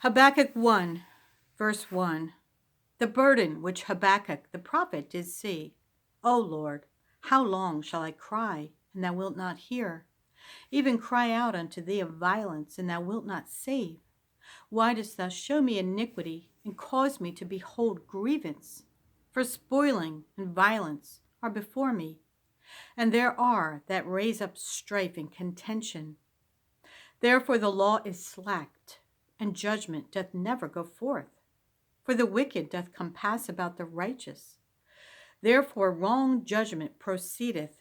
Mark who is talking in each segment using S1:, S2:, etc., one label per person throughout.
S1: Habakkuk 1, verse 1. The burden which Habakkuk the prophet did see. O Lord, how long shall I cry, and thou wilt not hear? Even cry out unto thee of violence, and thou wilt not save. Why dost thou show me iniquity, and cause me to behold grievance? For spoiling and violence are before me, and there are that raise up strife and contention. Therefore the law is slacked, and judgment doth never go forth. For the wicked doth compass about the righteous. Therefore wrong judgment proceedeth.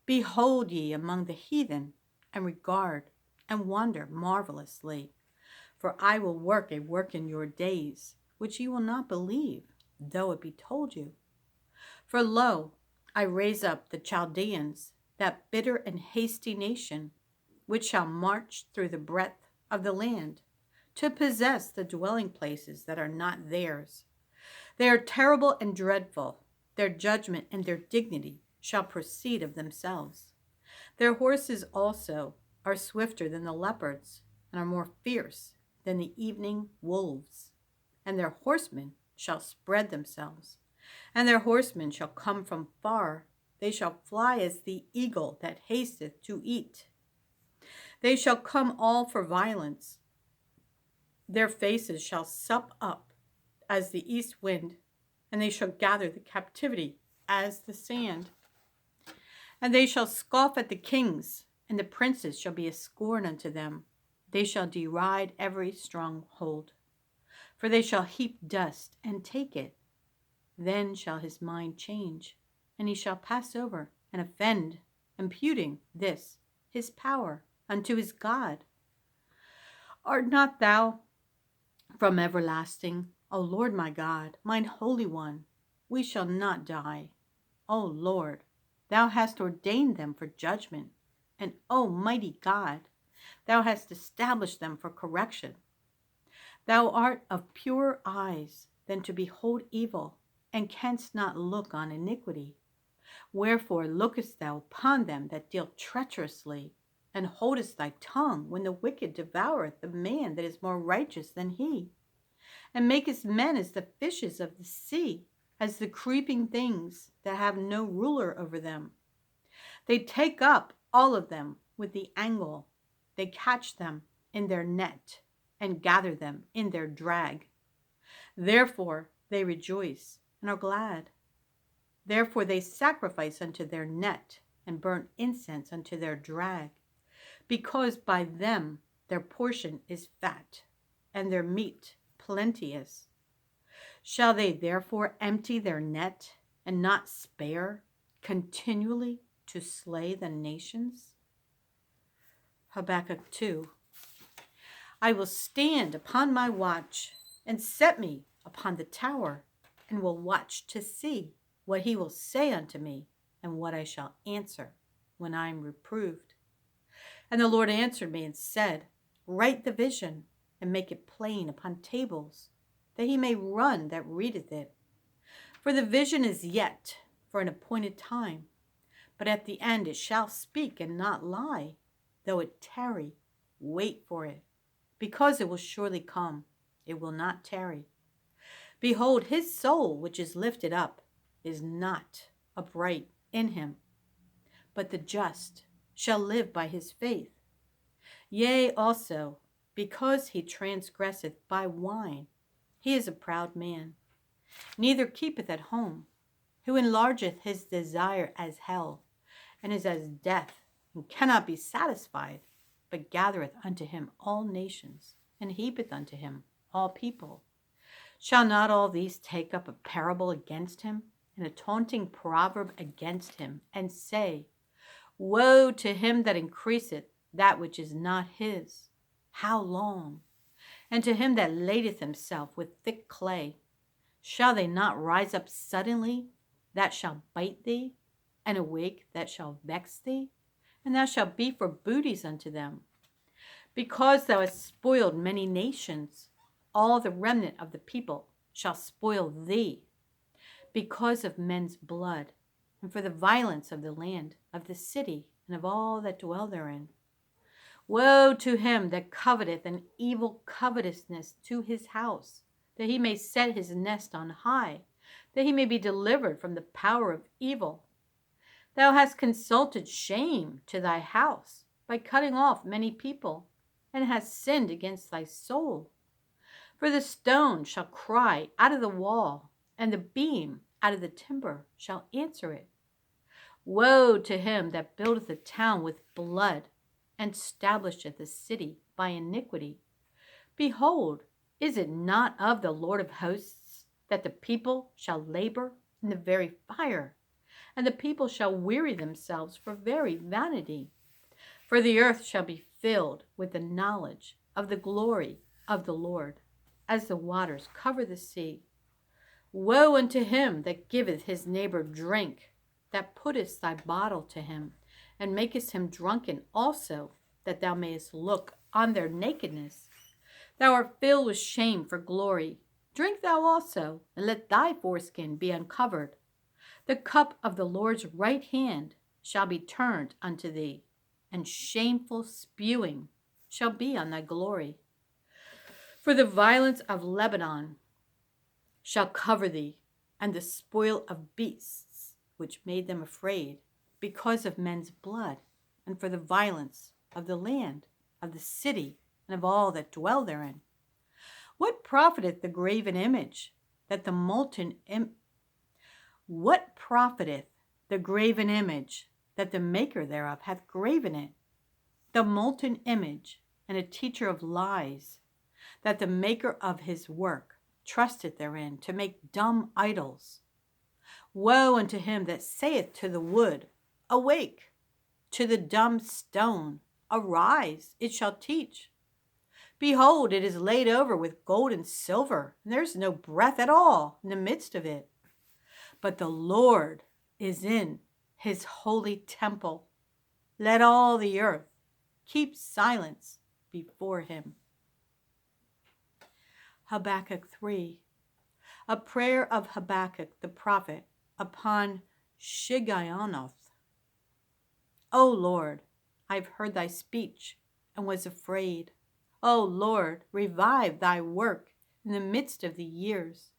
S1: Behold ye among the heathen, and regard, and wonder marvelously. For I will work a work in your days, which ye will not believe, though it be told you. For lo, I raise up the Chaldeans, that bitter and hasty nation, which shall march through the breadth of the land, to possess the dwelling places that are not theirs. They are terrible and dreadful. Their judgment and their dignity shall proceed of themselves. Their horses also are swifter than the leopards, and are more fierce than the evening wolves. And their horsemen shall spread themselves, and their horsemen shall come from far. They shall fly as the eagle that hasteth to eat. They shall come all for violence. Their faces shall sup up as the east wind, and they shall gather the captivity as the sand. And they shall scoff at the kings, and the princes shall be a scorn unto them. They shall deride every stronghold, for they shall heap dust and take it. Then shall his mind change, and he shall pass over and offend, imputing this his power unto his God. Art not thou from everlasting, O Lord my God, mine Holy One? We shall not die. O Lord, thou hast ordained them for judgment, and O mighty God, thou hast established them for correction. Thou art of purer eyes than to behold evil, and canst not look on iniquity. Wherefore lookest thou upon them that deal treacherously, and holdest thy tongue when the wicked devoureth the man that is more righteous than he, and makest men as the fishes of the sea, as the creeping things that have no ruler over them. They take up all of them with the angle. They catch them in their net, and gather them in their drag. Therefore they rejoice and are glad. Therefore they sacrifice unto their net, and burn incense unto their drag, because by them their portion is fat, and their meat plenteous. Shall they therefore empty their net, and not spare, continually to slay the nations? Habakkuk 2. I will stand upon my watch, and set me upon the tower, and will watch to see what he will say unto me, and what I shall answer when I am reproved. And the Lord answered me and said, Write the vision, and make it plain upon tables, that he may run that readeth it. For the vision is yet for an appointed time, but at the end it shall speak and not lie. Though it tarry, wait for it, because it will surely come, it will not tarry. Behold, his soul which is lifted up is not upright in him, but the just shall live by his faith. Yea, also, because he transgresseth by wine, he is a proud man, neither keepeth at home, who enlargeth his desire as hell, and is as death, and cannot be satisfied, but gathereth unto him all nations, and heapeth unto him all people. Shall not all these take up a parable against him, and a taunting proverb against him, and say, Woe to him that increaseth that which is not his, how long? And to him that ladeth himself with thick clay, shall they not rise up suddenly that shall bite thee, and awake that shall vex thee? And thou shalt be for booties unto them. Because thou hast spoiled many nations, all the remnant of the people shall spoil thee, because of men's blood, and for the violence of the land, of the city, and of all that dwell therein. Woe to him that coveteth an evil covetousness to his house, that he may set his nest on high, that he may be delivered from the power of evil. Thou hast consulted shame to thy house by cutting off many people, and hast sinned against thy soul. For the stone shall cry out of the wall, and the beam out of the timber shall answer it. Woe to him that buildeth a town with blood, and establisheth a city by iniquity. Behold, is it not of the Lord of hosts that the people shall labor in the very fire, and the people shall weary themselves for very vanity? For the earth shall be filled with the knowledge of the glory of the Lord, as the waters cover the sea. Woe unto him that giveth his neighbor drink, that puttest thy bottle to him, and makest him drunken also, that thou mayest look on their nakedness. Thou art filled with shame for glory. Drink thou also, and let thy foreskin be uncovered. The cup of the Lord's right hand shall be turned unto thee, and shameful spewing shall be on thy glory. For the violence of Lebanon shall cover thee, and the spoil of beasts which made them afraid, because of men's blood, and for the violence of the land, of the city, and of all that dwell therein. What profiteth the graven image, that the what profiteth the graven image, that the maker thereof hath graven it? The molten image, and a teacher of lies, that the maker of his work trusteth therein, to make dumb idols. Woe unto him that saith to the wood, Awake! To the dumb stone, Arise, it shall teach. Behold, it is laid over with gold and silver, and there is no breath at all in the midst of it. But the Lord is in his holy temple. Let all the earth keep silence before him. Habakkuk 3. A prayer of Habakkuk the prophet upon Shigionoth. O Lord, I have heard thy speech and was afraid. O Lord, revive thy work in the midst of the years.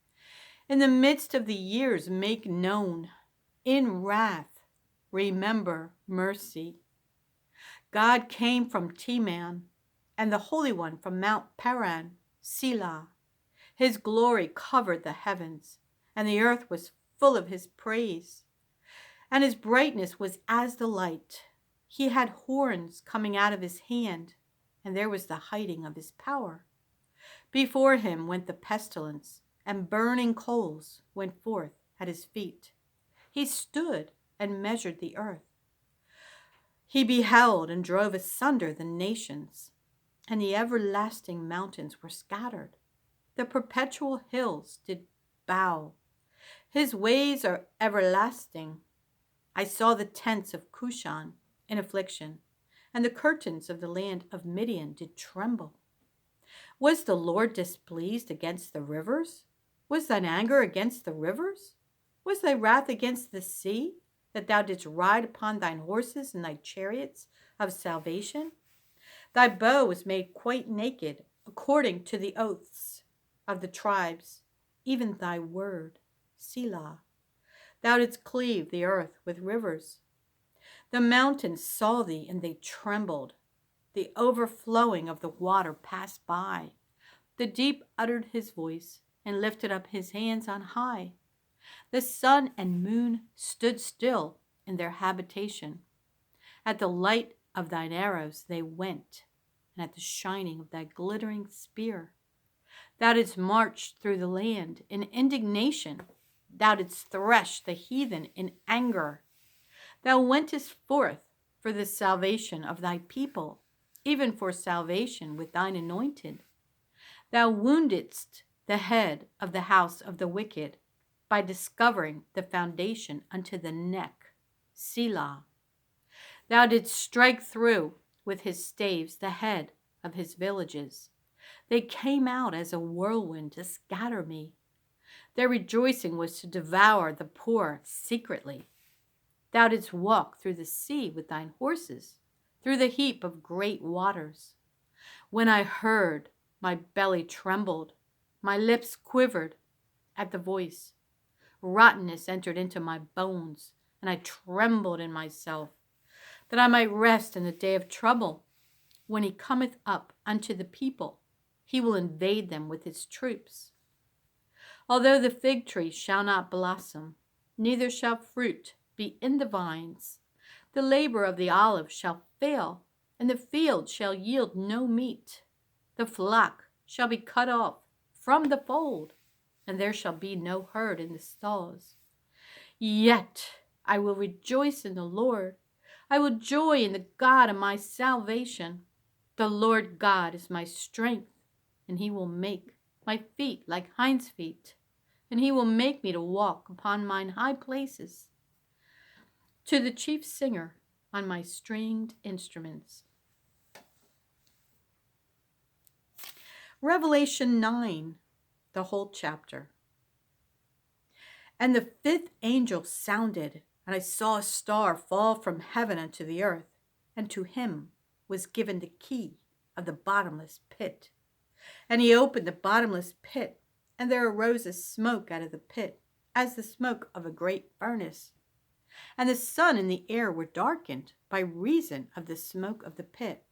S1: In the midst of the years make known. In wrath remember mercy. God came from Teman, and the Holy One from Mount Paran, Selah. His glory covered the heavens, and the earth was full of his praise. And his brightness was as the light. He had horns coming out of his hand, and there was the hiding of his power. Before him went the pestilence, and burning coals went forth at his feet. He stood and measured the earth. He beheld and drove asunder the nations, and the everlasting mountains were scattered. The perpetual hills did bow. His ways are everlasting. I saw the tents of Cushan in affliction, and the curtains of the land of Midian did tremble. Was the Lord displeased against the rivers? Was thine anger against the rivers? Was thy wrath against the sea, that thou didst ride upon thine horses and thy chariots of salvation? Thy bow was made quite naked, according to the oaths of the tribes, even thy word, Selah. Thou didst cleave the earth with rivers. The mountains saw thee, and they trembled. The overflowing of the water passed by. The deep uttered his voice, and lifted up his hands on high. The sun and moon stood still in their habitation. At the light of thine arrows they went, and at the shining of thy glittering spear. Thou didst march through the land in indignation. Thou didst thresh the heathen in anger. Thou wentest forth for the salvation of thy people, even for salvation with thine anointed. Thou woundedst the head of the house of the wicked by discovering the foundation unto the neck, Selah. Thou didst strike through with his staves the head of his villages. They came out as a whirlwind to scatter me. Their rejoicing was to devour the poor secretly. Thou didst walk through the sea with thine horses. through the heap of great waters. When I heard, my belly trembled, my lips quivered at the voice. Rottenness entered into my bones, and I trembled in myself, that I might rest in the day of trouble. When he cometh up unto the people, he will invade them with his troops. Although the fig tree shall not blossom, neither shall fruit be in the vines, the labor of the olive shall fail, and the field shall yield no meat. The flock shall be cut off from the fold, and there shall be no herd in the stalls. Yet I will rejoice in the Lord. I will joy in the God of my salvation. The Lord God is my strength, and he will make my feet like hinds' feet, and he will make me to walk upon mine high places. To the chief singer on my stringed instruments. Revelation 9, the whole chapter. And the fifth angel sounded, and I saw a star fall from heaven unto the earth, and to him was given the key of the bottomless pit. And he opened the bottomless pit, and there arose a smoke out of the pit, as the smoke of a great furnace. And the sun and the air were darkened by reason of the smoke of the pit.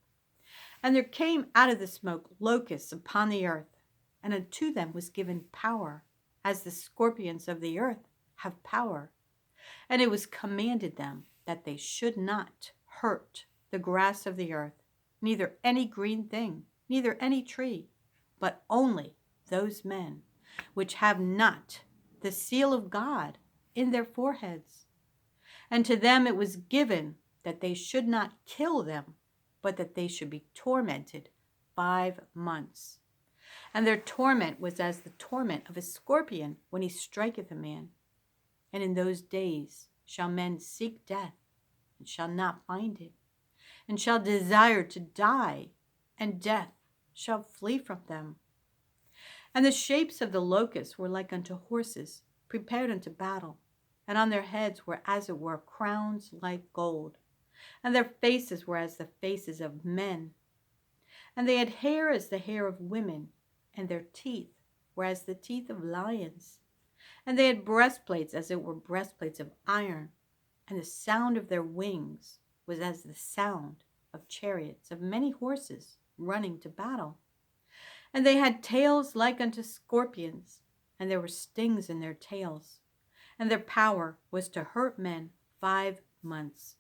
S1: And there came out of the smoke locusts upon the earth, and unto them was given power, as the scorpions of the earth have power. And it was commanded them that they should not hurt the grass of the earth, neither any green thing, neither any tree, but only those men which have not the seal of God in their foreheads. And to them it was given that they should not kill them, but that they should be tormented 5 months. And their torment was as the torment of a scorpion when he striketh a man. And in those days shall men seek death, and shall not find it, and shall desire to die, and death shall flee from them. And the shapes of the locusts were like unto horses, prepared unto battle, and on their heads were as it were crowns like gold, and their faces were as the faces of men. And they had hair as the hair of women, and their teeth were as the teeth of lions. And they had breastplates as it were breastplates of iron, and the sound of their wings was as the sound of chariots of many horses running to battle. And they had tails like unto scorpions, and there were stings in their tails. And their power was to hurt men 5 months.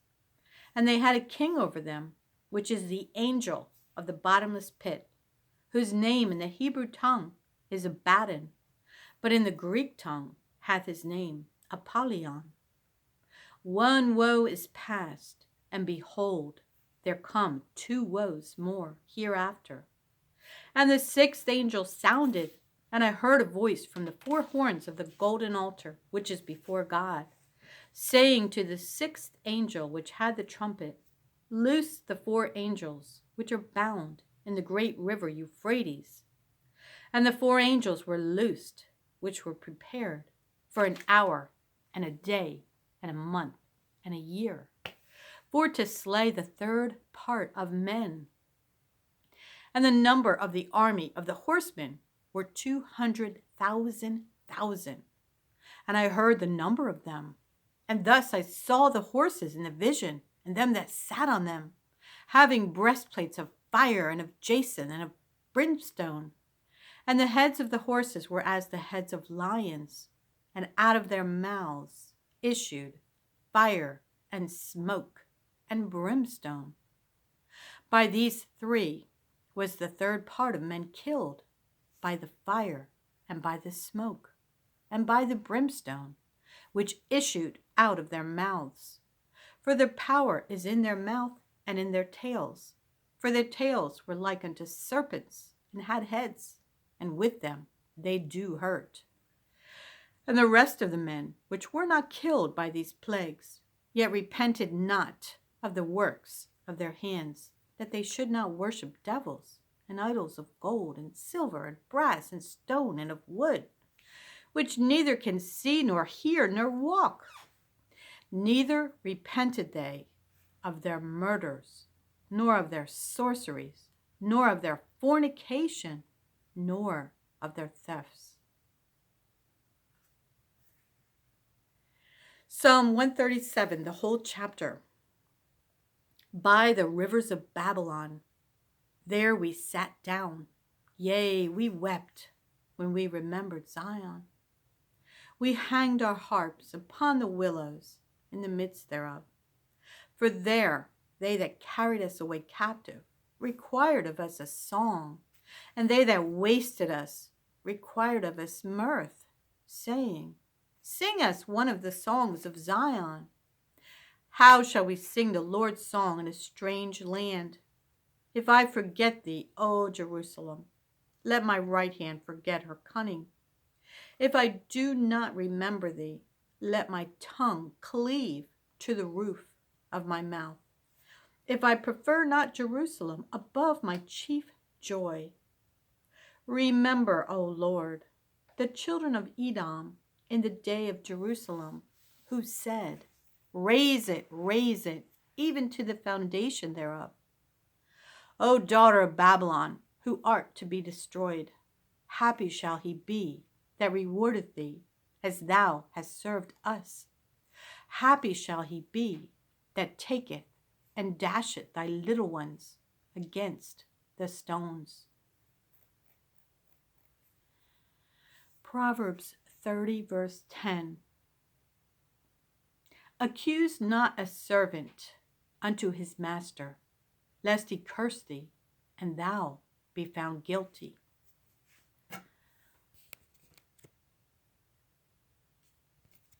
S1: And they had a king over them, which is the angel of the bottomless pit, whose name in the Hebrew tongue is Abaddon, but in the Greek tongue hath his name Apollyon. One woe is past, and behold, there come 2 woes more hereafter. And the 6th angel sounded, and I heard a voice from the 4 horns of the golden altar, which is before God, saying to the 6th angel which had the trumpet, Loose the 4 angels which are bound in the great river Euphrates. And the 4 angels were loosed, which were prepared for an hour, and a day, and a month, and a year, for to slay the 3rd part of men. And the number of the army of the horsemen were 200,000. And I heard the number of them. And thus I saw the horses in the vision, and them that sat on them, having breastplates of fire, and of jacinth, and of brimstone. And the heads of the horses were as the heads of lions, and out of their mouths issued fire, and smoke, and brimstone. By these 3 was the 3rd part of men killed, by the fire, and by the smoke, and by the brimstone, which issued out of their mouths. For their power is in their mouth and in their tails. For their tails were like unto serpents, and had heads, and with them they do hurt. And the rest of the men, which were not killed by these plagues, yet repented not of the works of their hands, that they should not worship devils, and idols of gold, and silver, and brass, and stone, and of wood, which neither can see, nor hear, nor walk. Neither repented they of their murders, nor of their sorceries, nor of their fornication, nor of their thefts. Psalm 137, the whole chapter. By the rivers of Babylon, there we sat down. Yea, we wept when we remembered Zion. We hanged our harps upon the willows in the midst thereof. For there they that carried us away captive required of us a song, and they that wasted us required of us mirth, saying, Sing us one of the songs of Zion. How shall we sing the Lord's song in a strange land? If I forget thee, O Jerusalem, let my right hand forget her cunning. If I do not remember thee, let my tongue cleave to the roof of my mouth. If I prefer not Jerusalem above my chief joy. Remember, O Lord, the children of Edom in the day of Jerusalem, who said, raise it, even to the foundation thereof. O daughter of Babylon, who art to be destroyed, happy shall he be that rewardeth thee, as thou hast served us. Happy shall he be that taketh and dasheth thy little ones against the stones. Proverbs 30, verse 10. Accuse not a servant unto his master, lest he curse thee, and thou be found guilty.